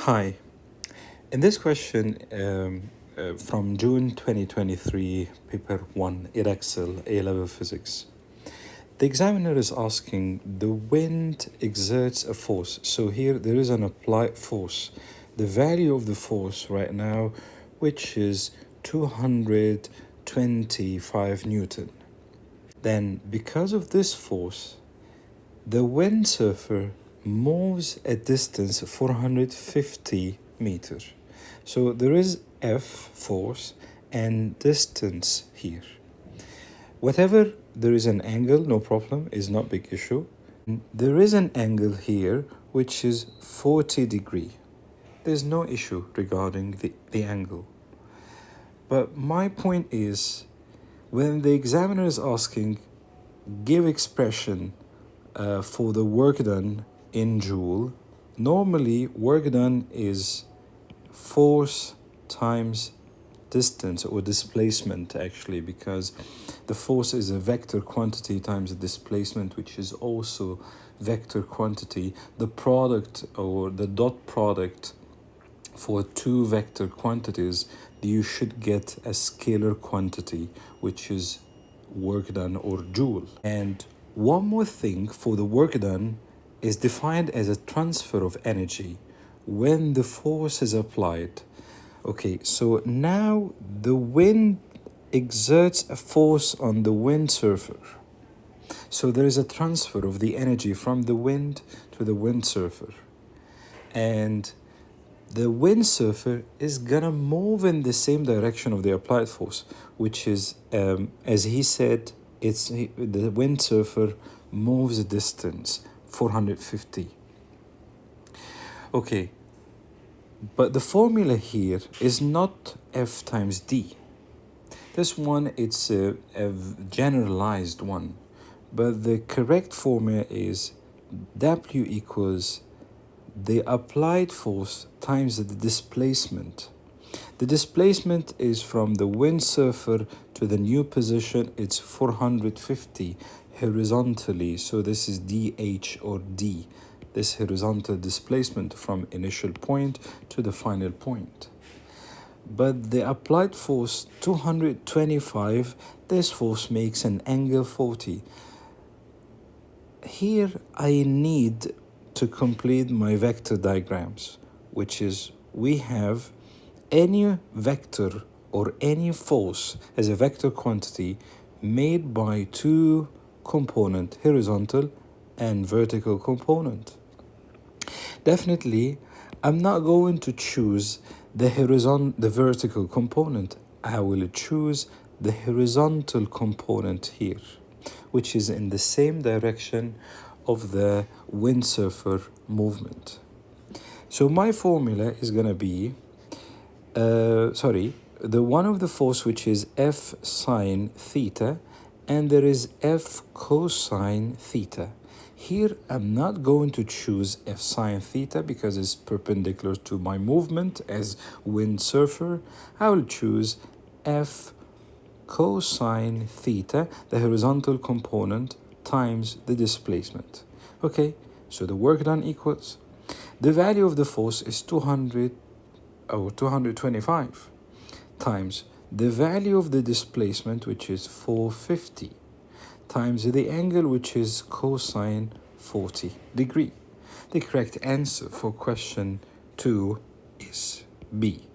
Hi. In this question from June 2023, paper 1, Edexcel, A-level physics, the examiner is asking the wind exerts a force. So here there is an applied force. The value of the force right now, which is 225 Newton. Then because of this force, the windsurfer moves a distance of 450 meters. So there is F force and distance here. Whatever there is an angle, no problem, is not big issue. There is an angle here which is 40 degree. There's no issue regarding the angle. But my point is, when the examiner is asking, give expression for the work done in joule, normally work done is force times distance or displacement actually, because the force is a vector quantity times the displacement, which is also vector quantity. The product or the dot product for two vector quantities, you should get a scalar quantity, which is work done or joule. And one more thing, for the work done is defined as a transfer of energy when the force is applied. Okay, so now the wind exerts a force on the windsurfer. So there is a transfer of the energy from the wind to the windsurfer. And the windsurfer is gonna move in the same direction of the applied force, which is, as he said, the windsurfer moves a distance 450. Okay, but the formula here is not F times D. This one, it's a generalized one, but the correct formula is W equals the applied force times the displacement. The displacement is from the windsurfer to the new position. It's 450 horizontally. So this is DH or D, this horizontal displacement from initial point to the final point. But the applied force 225, this force makes an angle 40. Here I need to complete my vector diagrams, which is we have any vector or any force as a vector quantity made by two component, horizontal and vertical component. Definitely, I'm not going to choose the vertical component. I will choose the horizontal component here, which is in the same direction of the windsurfer movement. So my formula is going to be, the one of the force which is F sine theta, and there is F cosine theta. Here I'm not going to choose F sine theta because it's perpendicular to my movement as windsurfer. I will choose F cosine theta, the horizontal component, times the displacement. Okay, so the work done equals, the value of the force is 225 times the value of the displacement, which is 450, times the angle, which is cosine 40 degree. The correct answer for question 2 is B.